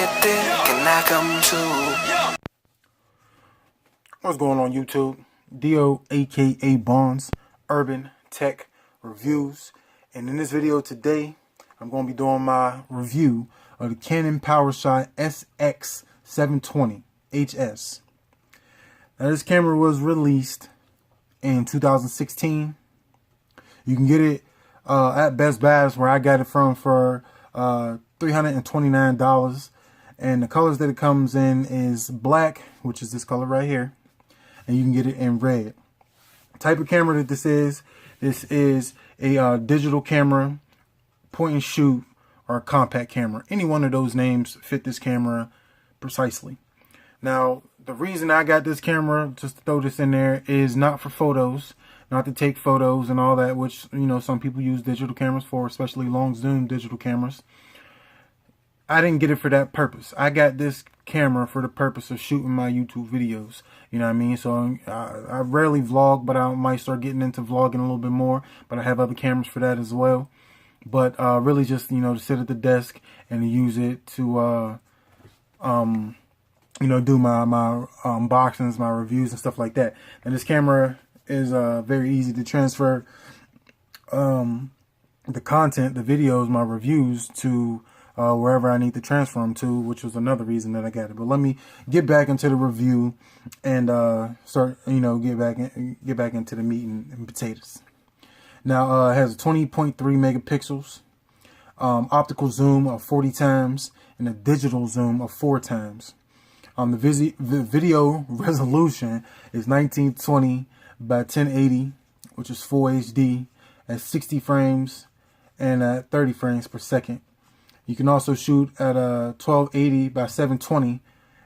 get thick and I come too. What's going on YouTube? DOAKABONDS Urban Tech Reviews. And in this video today, I'm going to be doing my review of the Canon Powershot SX720 HS. Now this camera was released in 2016. You can get it at Best Buy, where I got it from, for $329. And the colors that it comes in is black, which is this color right here, and you can get it in red. The type of camera that this is a digital camera, point and shoot, or a compact camera. Any one of those names fit this camera precisely. Now, the reason I got this camera, just to throw this in there, is not for photos, not to take photos and all that, which, you know, some people use digital cameras for, especially long zoom digital cameras. I didn't get it for that purpose. I got this camera for the purpose of shooting my YouTube videos. You know what I mean? So I rarely vlog, but I might start getting into vlogging a little bit more. But I have other cameras for that as well. But really just, you know, to sit at the desk and to use it to, you know, do my unboxings, my reviews and stuff like that. And this camera is very easy to transfer the content, the videos, my reviews to wherever I need to transfer them to, which was another reason that I got it. But let me get back into the review and start, you know, get back into the meat and potatoes. Now it has a 20.3 megapixels, optical zoom of 40 times, and a digital zoom of 4 times. The video resolution is 1920 by 1080, which is full HD at 60 frames and at 30 frames per second. You can also shoot at 1280 by 720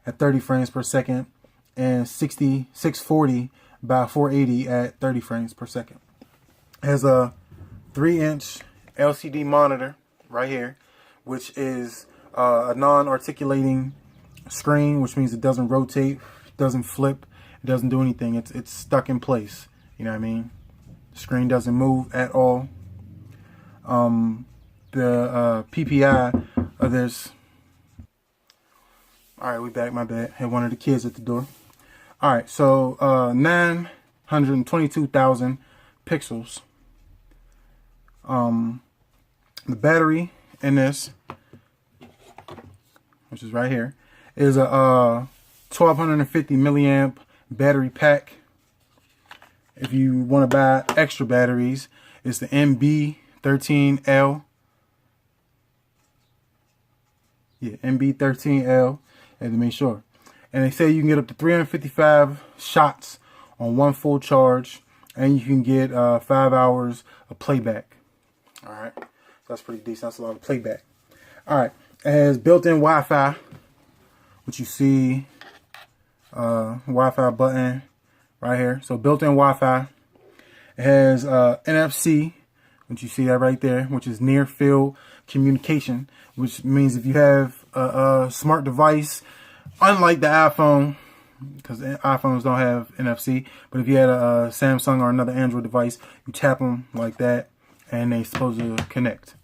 at 30 frames per second and 640 by 480 at 30 frames per second. It has a 3-inch LCD monitor right here, which is a non-articulating screen, which means it doesn't rotate, doesn't flip, it doesn't do anything. It's stuck in place. You know what I mean? The screen doesn't move at all. The PPI of this. All right, we back. My bad. Had one of the kids at the door. All right, so 922,000 pixels. The battery in this, which is right here, is a 1250 milliamp battery pack. If you want to buy extra batteries, it's the MB13L. Yeah, MB13L, and to make sure. And they say you can get up to 355 shots on one full charge, and you can get 5 hours of playback. All right, so that's pretty decent. That's a lot of playback. All right, it has built-in Wi-Fi, which you see, Wi-Fi button right here. So built-in Wi-Fi. It has NFC, which you see that right there, which is near field communication, which means if you have a smart device, unlike the iPhone, because iPhones don't have NFC, but if you had a Samsung or another Android device, you tap them like that and they're supposed to connect.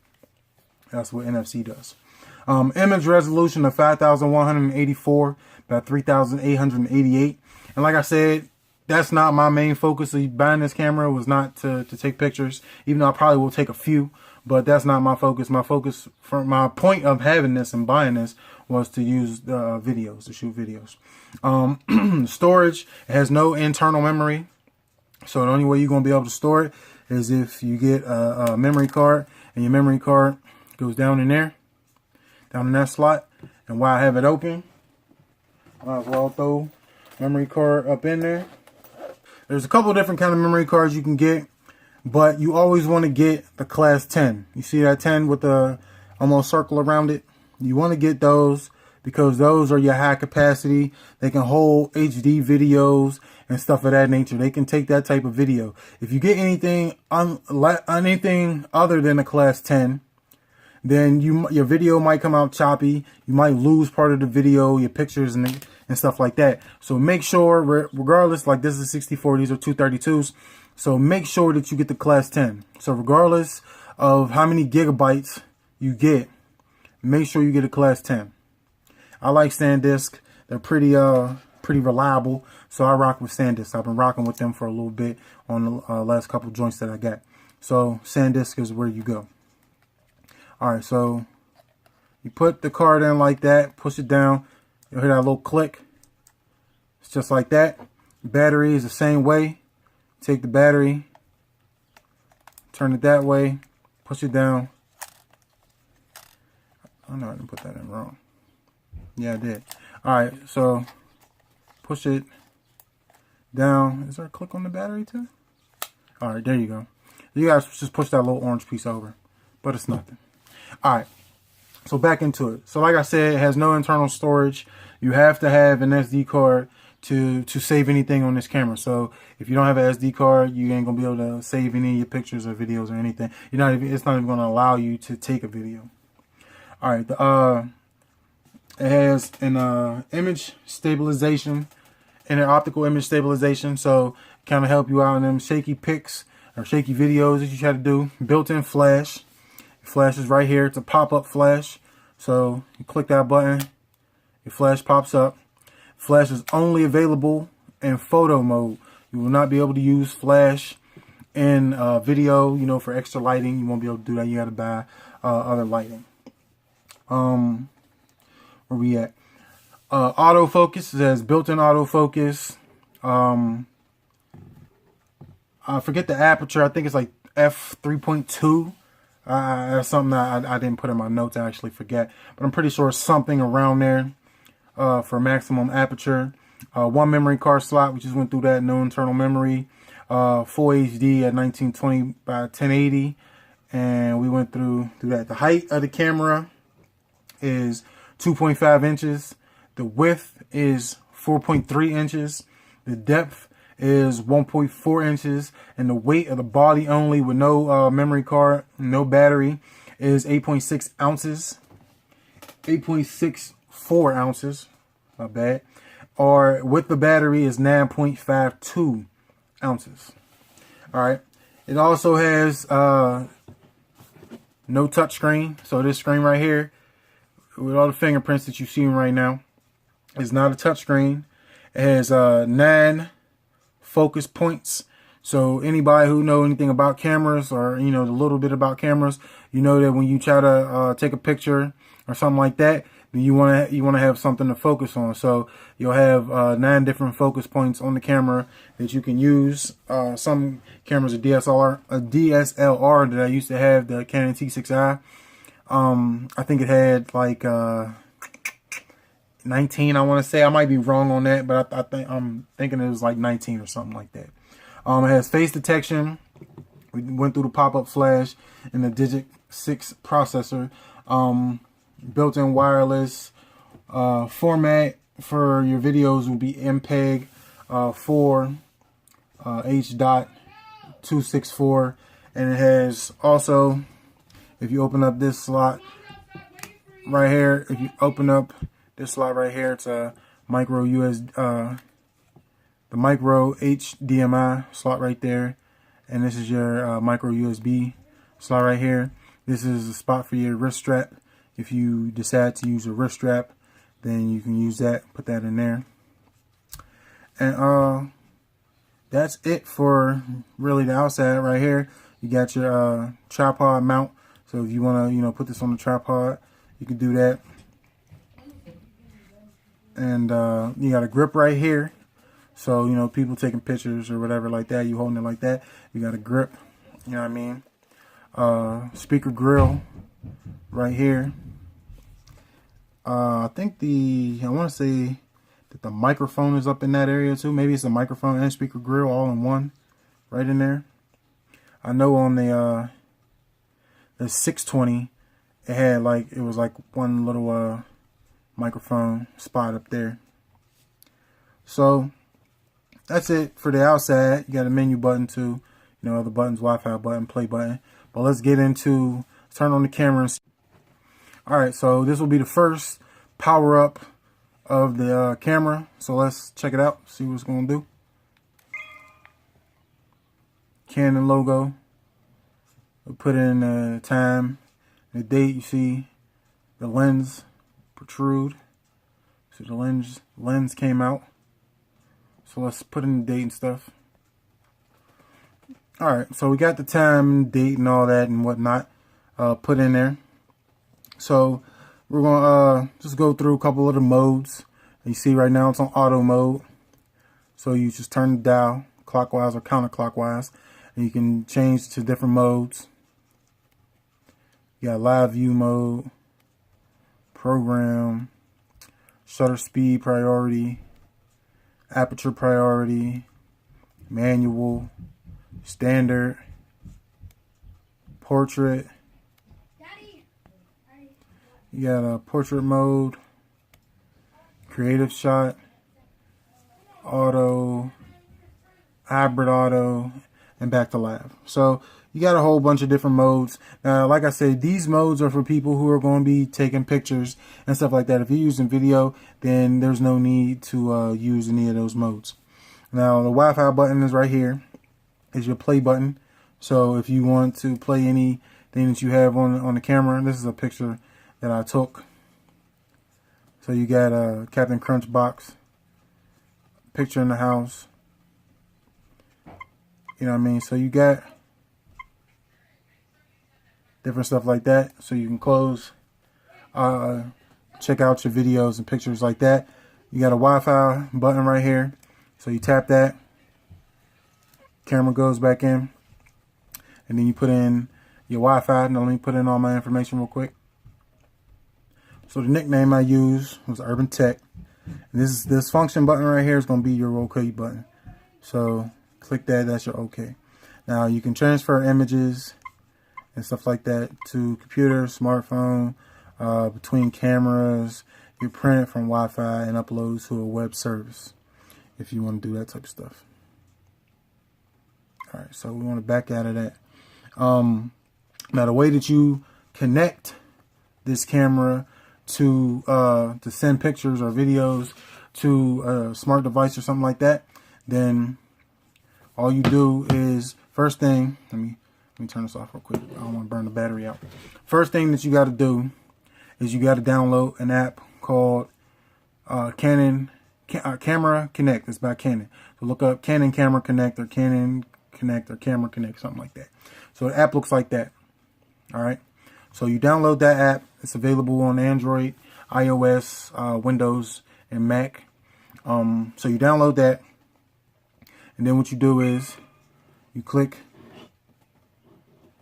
That's what NFC does. Image resolution of 5,184 by 3,888. And like I said, that's not my main focus of buying this camera. Was not to take pictures, even though I probably will take a few, but that's not my focus. My focus, for my point of having this and buying this, was to use videos, to shoot videos. Storage, it has no internal memory, so the only way you're going to be able to store it is if you get a memory card, and your memory card goes down in there, down in that slot. And while I have it open, I might as well throw memory card up in there. There's a couple of different kind of memory cards you can get, but you always want to get the class 10. You see that 10 with the almost circle around it? You want to get those because those are your high capacity. They can hold HD videos and stuff of that nature. They can take that type of video. If you get anything anything other than a class 10, then your video might come out choppy. You might lose part of the video, your pictures and stuff like that. So make sure, regardless, like this is 64, these are 232s. So make sure that you get the class 10. So regardless of how many gigabytes you get, make sure you get a class 10. I like SanDisk. They're pretty reliable, so I rock with SanDisk. I've been rocking with them for a little bit on the last couple of joints that I got. So SanDisk is where you go. All right, so you put the card in like that, push it down, you'll hear that little click. It's just like that. Battery is the same way. Take the battery, turn it that way, push it down. Oh no, I didn't put that in wrong. Yeah, I did. Alright, so push it down. Is there a click on the battery too? Alright, there you go. You guys just push that little orange piece over, but it's nothing. Alright, so back into it. So like I said, it has no internal storage. You have to have an SD card to save anything on this camera. So if you don't have an SD card, you ain't gonna be able to save any of your pictures or videos or anything. It's not even gonna allow you to take a video. All right, it has an image stabilization and an optical image stabilization, so kind of help you out in them shaky pics or shaky videos that you try to do. Built-in flash. Flash is right here. It's a pop-up flash, so you click that button, your flash pops up. Flash is only available in photo mode. You will not be able to use flash in video, you know, for extra lighting. You won't be able to do that. You got to buy other lighting. Where we at? Autofocus. It has built-in autofocus. I forget the aperture. I think it's like f3.2. That's something that I didn't put in my notes. I actually forget, but I'm pretty sure it's something around there. For maximum aperture. One memory card slot. We just went through that. No internal memory. Full HD at 1920 by 1080, and we went through that. The height of the camera is 2.5 inches. The width is 4.3 inches. The depth is 1.4 inches, and the weight of the body only with no memory card, no battery, is 8.6 ounces. 8.64 ounces, my bad, or with the battery is 9.52 ounces. All right, it also has no touchscreen, so this screen right here with all the fingerprints that you're seeing right now is not a touchscreen. It has 9 focus points, so anybody who know anything about cameras, or you know a little bit about cameras, you know that when you try to take a picture or something like that, you want to have something to focus on. So you'll have 9 different focus points on the camera that you can use. Some cameras are DSLR that I used to have, the Canon T6i. I think it had like 19. I want to say, I might be wrong on that, but I'm thinking it was like 19 or something like that. It has face detection. We went through the pop-up flash and the Digit 6 processor. Built-in wireless. Format for your videos will be MPEG 4 H.264, and it has also, if you open up this slot right here, it's a micro the micro HDMI slot right there, and this is your micro USB slot right here. This is a spot for your wrist strap. If you decide to use a wrist strap, then you can use that, put that in there. And that's it for really the outside right here. You got your tripod mount. So if you want to, put this on the tripod, you can do that. And you got a grip right here. So, people taking pictures or whatever like that, you holding it like that, you got a grip, you know what I mean? Speaker grill right here. I think I want to say that the microphone is up in that area too. Maybe it's a microphone and speaker grill all in one, right in there. I know on the 620, it was like one little microphone spot up there. So that's it for the outside. You got a menu button too, other buttons, Wi-Fi button, play button. But let's get into turn on the camera and see. All right, so this will be the first power up of the camera. So let's check it out, see what it's going to do. Canon logo. We'll put in the time, the date. You see the lens protrude. So the lens came out. So let's put in the date and stuff. Alright, so we got the time, date, and all that and whatnot put in there. So we're going to just go through a couple of the modes. You see right now it's on auto mode. So you just turn the dial clockwise or counterclockwise. And you can change to different modes. You got live view mode, program, shutter speed priority, aperture priority, manual, standard, portrait. You got a portrait mode, creative shot, auto, hybrid auto, and back to live. So you got a whole bunch of different modes. Now, like I said, these modes are for people who are going to be taking pictures and stuff like that. If you're using video, then there's no need to use any of those modes. Now, the Wi-Fi button is right here. Is your play button. So if you want to play anything that you have on the camera, this is a picture that I took. So you got a Captain Crunch box, picture in the house. You know what I mean? So you got different stuff like that. So you can close, check out your videos and pictures like that. You got a Wi-Fi button right here. So you tap that, camera goes back in, and then you put in your Wi-Fi. Now let me put in all my information real quick. So the nickname I used was Urban Tech. And this function button right here is going to be your OK button. So click that, that's your OK. Now you can transfer images and stuff like that to computer, smartphone, between cameras. You print it from Wi-Fi and upload to a web service if you want to do that type of stuff. Alright, so we want to back out of that. Now the way that you connect this camera to send pictures or videos to a smart device or something like that, then all you do is, first thing, let me turn this off real quick. I don't want to burn the battery out. First thing that you got to do is you got to download an app called Canon Camera Connect. It's by Canon. So look up Canon Camera Connect or Canon Connect or Camera Connect, something like that. So the app looks like that. All right. So you download that app. It's available on Android, iOS, Windows, and Mac. So you download that, and then what you do is you click.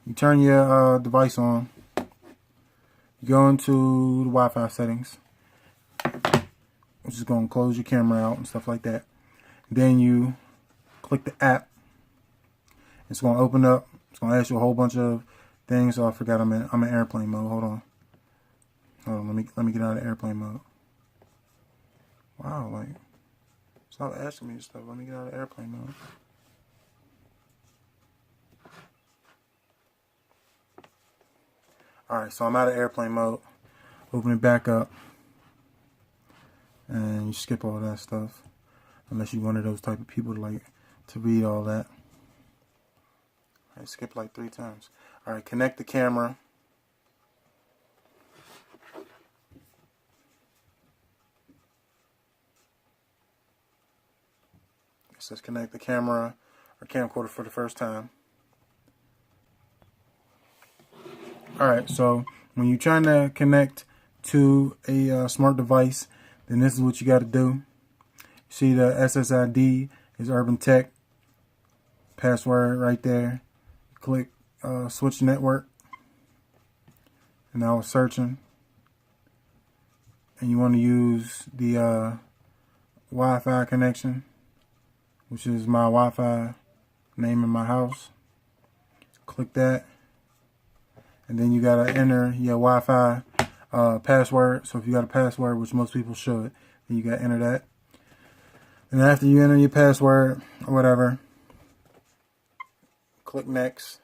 You turn your device on. You go into the Wi-Fi settings, which is going to close your camera out and stuff like that. Then you click the app. It's going to open up. It's going to ask you a whole bunch of things. Oh, I forgot I'm in airplane mode. Hold on. Let me get out of airplane mode. Wow, like, stop asking me stuff. Let me get out of airplane mode. Alright, so I'm out of airplane mode. Open it back up. And you skip all that stuff. Unless you're one of those type of people to read all that. Alright, skip like 3 times. Alright, connect the camera. It says connect the camera or camcorder for the first time. Alright, so when you're trying to connect to a smart device, then this is what you got to do. See the SSID is Urban Tech. Password right there. Click switch network. And now it's searching. And you want to use the Wi-Fi connection, which is my Wi-Fi name in my house. Click that. And then you gotta enter your Wi-Fi password. So if you got a password, which most people should, then you gotta enter that. And after you enter your password or whatever, click next.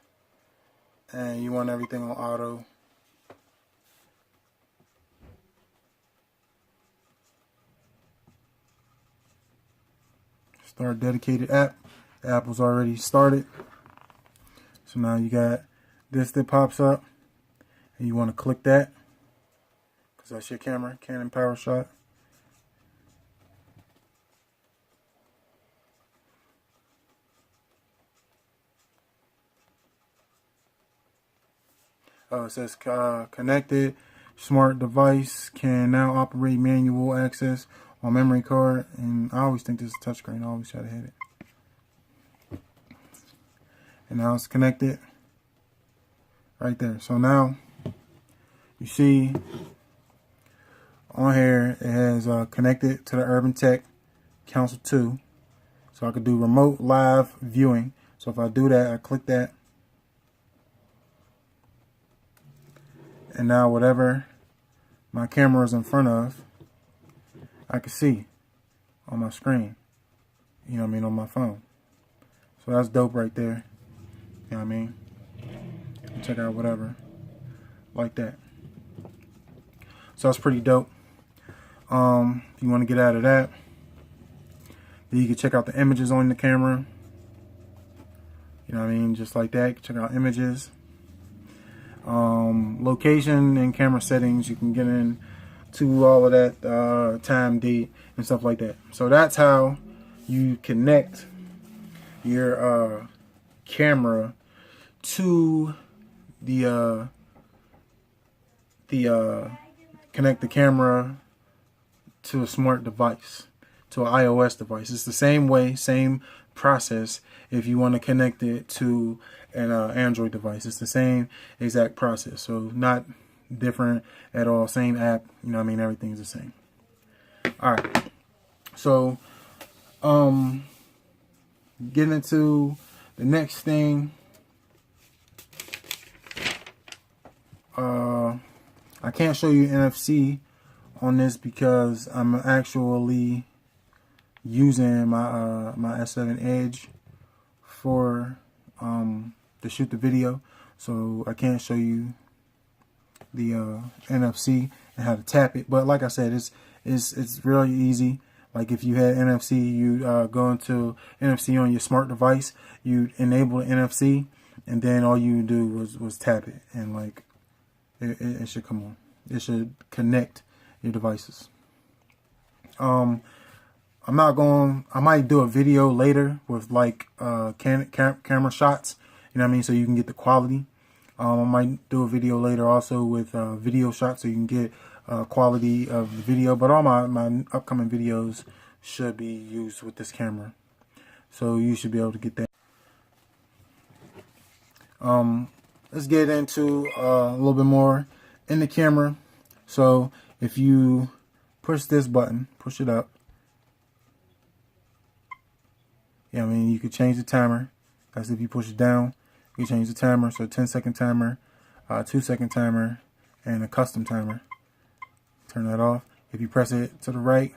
And you want everything on auto. Start dedicated app. The app was already started. So now you got this that pops up. And you want to click that, because that's your camera, Canon Powershot. It says connected. Smart device can now operate manual access on memory card. And I always think this is touchscreen. I always try to hit it. And now it's connected right there. So now you see on here it has connected to the Urban Tech Council 2. So I could do remote live viewing. So if I do that, I click that. And now whatever my camera is in front of, I can see on my screen. You know what I mean, on my phone. So that's dope right there. You know what I mean? Check out whatever. Like that. So that's pretty dope. If you want to get out of that, then you can check out the images on the camera. You know what I mean? Just like that. You can check out images. Location and camera settings, you can get into all of that, time, date, and stuff like that. So that's how you connect your camera to the connect the camera to a smart device, to an iOS device. It's the same way, same process if you want to connect it to an Android device. It's the same exact process, so not different at all. Same app, you know what I mean? Everything's the same. All right, so getting into the next thing. I can't show you NFC on this because I'm actually using my my S7 Edge for to shoot the video, so I can't show you the NFC and how to tap it. But like I said, it's really easy. Like if you had NFC, you go into NFC on your smart device, you enable the NFC, and then all you do was tap it, and like it should come on. It should connect your devices. I might do a video later with like camera shots, you know what I mean, so you can get the quality. I might do a video later also with video shots so you can get quality of the video. But all my upcoming videos should be used with this camera, so you should be able to get that. Let's get into a little bit more in the camera. So if you push this button, push it up, yeah, I mean, you could change the timer. That's if you push it down, you can change the timer. So 10-second timer, 2-second timer, and a custom timer. Turn that off. If you press it to the right,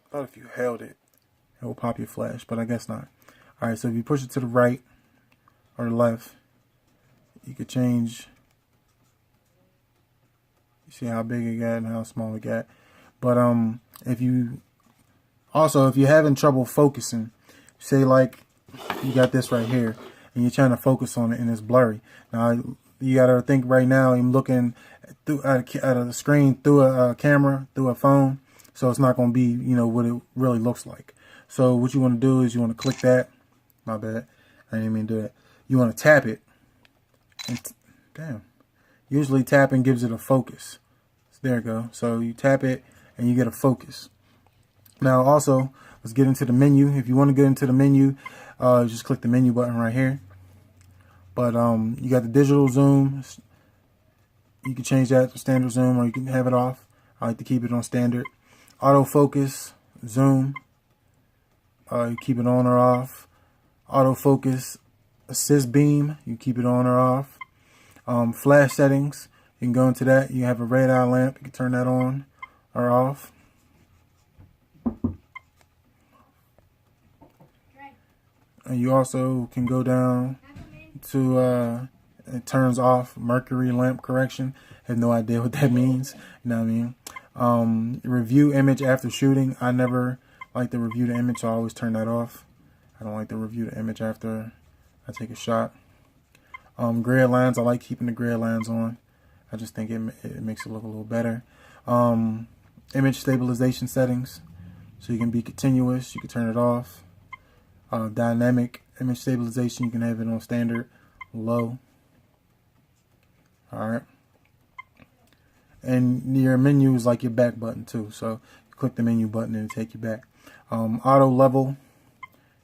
I thought if you held it, it will pop your flash, but I guess not. Alright, so if you push it to the right or the left, you could change. You see how big it got and how small it got. But if you're having trouble focusing, say like you got this right here and you're trying to focus on it and it's blurry. Now you gotta think right now, I'm looking through at the screen through a camera, through a phone, so it's not gonna be, you know, what it really looks like. So what you want to do is you want to click that. My bad, I didn't mean to do that. You want to tap it, and damn, usually tapping gives it a focus. So there you go. So you tap it and you get a focus. Now also, let's get into the menu. If you want to get into the menu, just click the menu button right here. But you got the digital zoom. You can change that to standard zoom, or you can have it off. I like to keep it on standard. Autofocus, zoom. You keep it on or off. Autofocus, assist beam. You keep it on or off. Flash settings. You can go into that. You have a red eye lamp. You can turn that on or off. And you also can go down to it turns off mercury lamp correction. I have no idea what that means. You know what I mean? Review image after shooting. I never like to review the image, so I always turn that off. I don't like to review the image after I take a shot. Gray lines. I like keeping the gray lines on. I just think it makes it look a little better. Image stabilization settings. So you can be continuous. You can turn it off. Dynamic image stabilization, you can have it on standard, low. Alright. And your menu is like your back button too. So you click the menu button and it'll take you back. Auto level,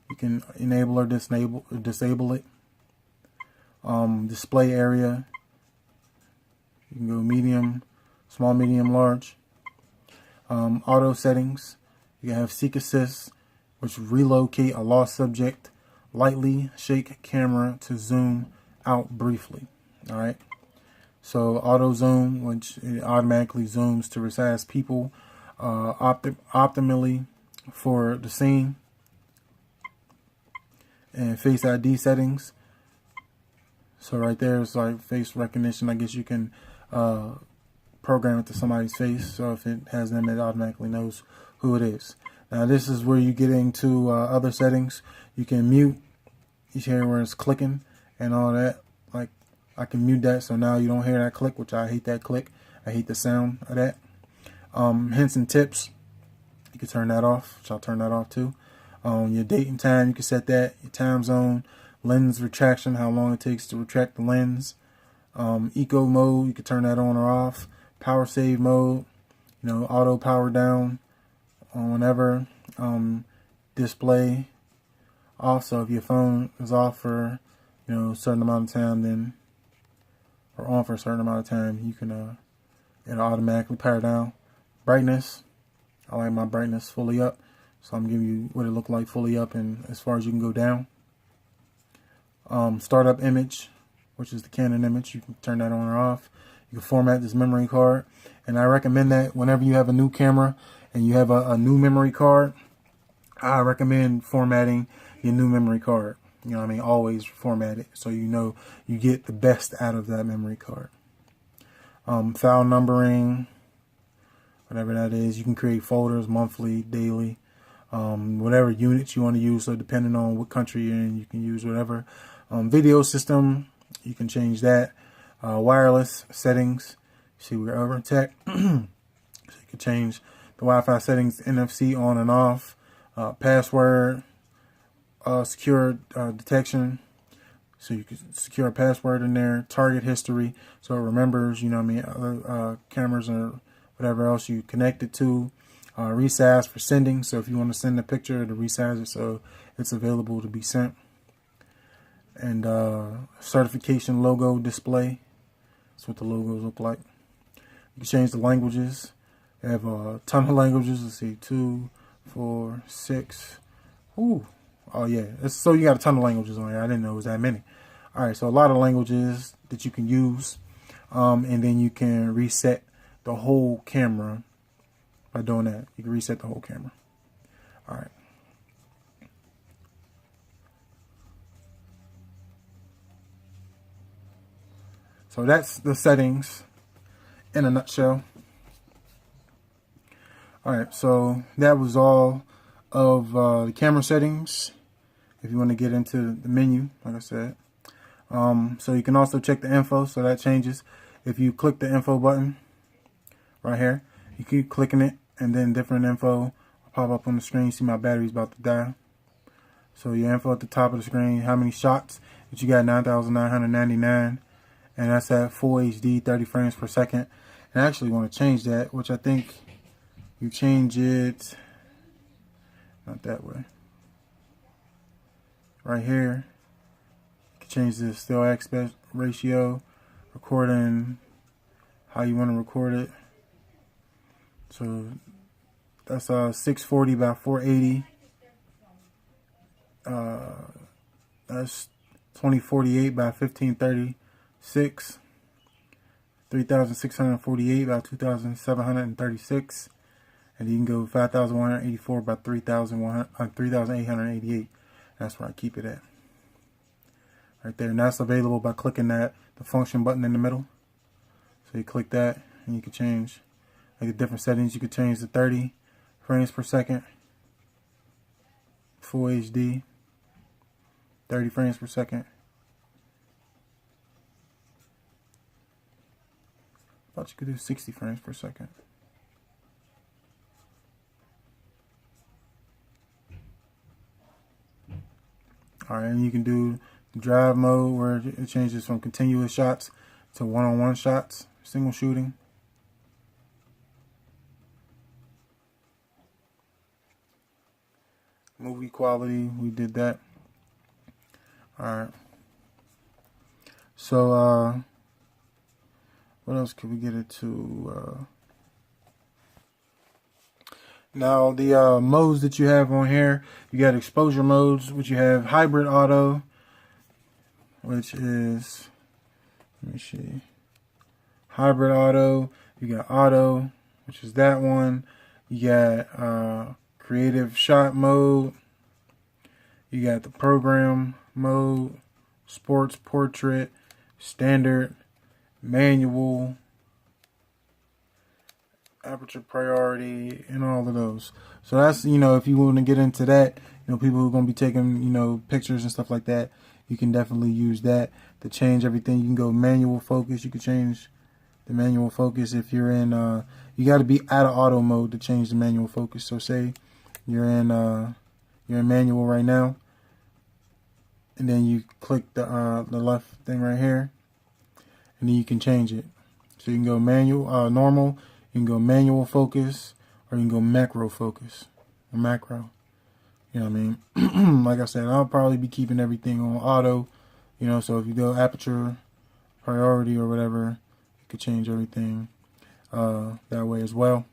you can enable or disable it. Display area, you can go medium, small, medium, large. Auto settings, you can have seek assist, which relocate a lost subject, lightly shake camera to zoom out briefly. Alright. So auto zoom, which it automatically zooms to resize people optimally for the scene. And face ID settings. So right there is like face recognition. I guess you can program it to somebody's face. So if it has them, it automatically knows who it is. Now this is where you get into other settings. You can mute. You hear where it's clicking and all that. Like I can mute that, so now you don't hear that click, which I hate that click. I hate the sound of that. Hints and tips, you can turn that off, which I'll turn that off too. Your date and time, you can set that. Your time zone, lens retraction, how long it takes to retract the lens. Eco mode, you can turn that on or off. Power save mode, you know, auto power down whenever. Display off, so if your phone is off for, you know, a certain amount of time, then, or on for a certain amount of time, you can it'll automatically power down. Brightness, I like my brightness fully up, so I'm giving you what it looked like fully up and as far as you can go down. Startup image, which is the Canon image, you can turn that on or off. You can format this memory card, and I recommend that whenever you have a new camera and you have a new memory card, I recommend formatting your new memory card. You know what I mean? Always format it so you know you get the best out of that memory card. File numbering, whatever that is. You can create folders monthly, daily, whatever units you want to use. So depending on what country you're in, you can use whatever. Video system, you can change that. Wireless settings, see we're over tech. So you can change the Wi-Fi settings, NFC on and off. Password, secure detection, so you can secure a password in there. Target history, so it remembers, you know what I mean, other cameras or whatever else you connect it to. Resize for sending, so if you want to send a picture, to resize it so it's available to be sent. And certification logo display, that's what the logos look like. You can change the languages. You have a ton of languages. Let's see, 2, 4, 6. Ooh. Oh yeah. So you got a ton of languages on here. I didn't know it was that many. Alright, so a lot of languages that you can use. And then you can reset the whole camera by doing that. You can reset the whole camera. Alright. So that's the settings in a nutshell. Alright, so that was all of the camera settings. If you want to get into the menu, like I said. So you can also check the info, so that changes. If you click the info button right here, you keep clicking it, and then different info will pop up on the screen. You see my battery's about to die. So your info at the top of the screen, how many shots that you got, 9,999. And that's at full HD, 30 frames per second. And I actually want to change that, which I think you change it, not that way. Right here, you can change the still aspect ratio, recording how you want to record it. So that's 640 by 480. That's 2048 by 1536. 3648 by 2736. And you can go 5184 by 3888. That's where I keep it at. Right there. And that's available by clicking the function button in the middle. So you click that and you can change like the different settings. You can change to 30 frames per second. Full HD. 30 frames per second. I thought you could do 60 frames per second. Alright, and you can do drive mode where it changes from continuous shots to one-on-one shots, single shooting. Movie quality, we did that. Alright. So, what else could we get it to? Now, the modes that you have on here, you got exposure modes, which you have hybrid auto, which is, let me see, hybrid auto. You got auto, which is that one. You got creative shot mode. You got the program mode, sports portrait, standard, manual, aperture priority, and all of those. So that's, you know, if you want to get into that, you know, people who are going to be taking, you know, pictures and stuff like that, you can definitely use that to change everything. You can go manual focus. You can change the manual focus if you're in, you got to be out of auto mode to change the manual focus. So say you're in manual right now, and then you click the left thing right here, and then you can change it. So you can go manual, normal, you can go manual focus, or you can go macro focus, or macro. You know what I mean? Like I said, I'll probably be keeping everything on auto, you know, so if you go aperture priority or whatever, you could change everything that way as well.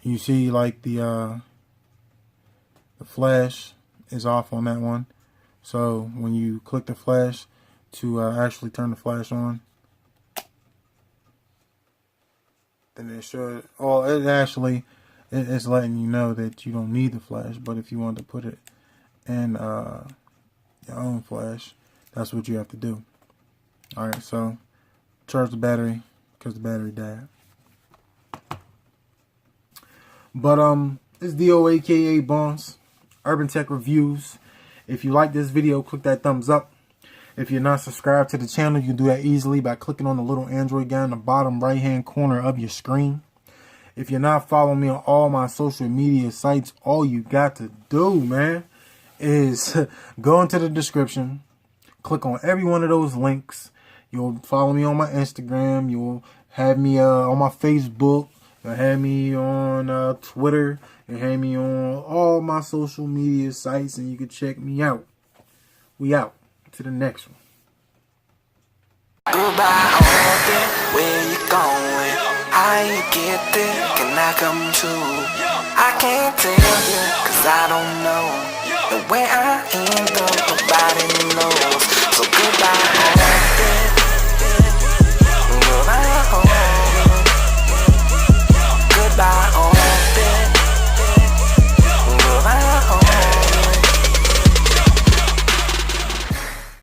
And you see, like, the flash is off on that one. So when you click the flash to actually turn the flash on, then it should, well, it actually, it's letting you know that you don't need the flash. But if you want to put it in your own flash, that's what you have to do. Alright, so charge the battery because the battery died. But it's DOAKABONDS, Urban Tech Reviews. If you like this video, click that thumbs up. If you're not subscribed to the channel, you can do that easily by clicking on the little Android guy in the bottom right hand corner of your screen. If you're not following me on all my social media sites, all you got to do, man, is go into the description, click on every one of those links. You'll follow me on my Instagram. You'll have me on my Facebook. You'll have me on Twitter. You'll have me on all my social media sites, and you can check me out. We out. To the next one. Goodbye, all day. Where you going? How you get there? Can I come too? I can't tell you, cause I don't know. The way I end up, nobody knows.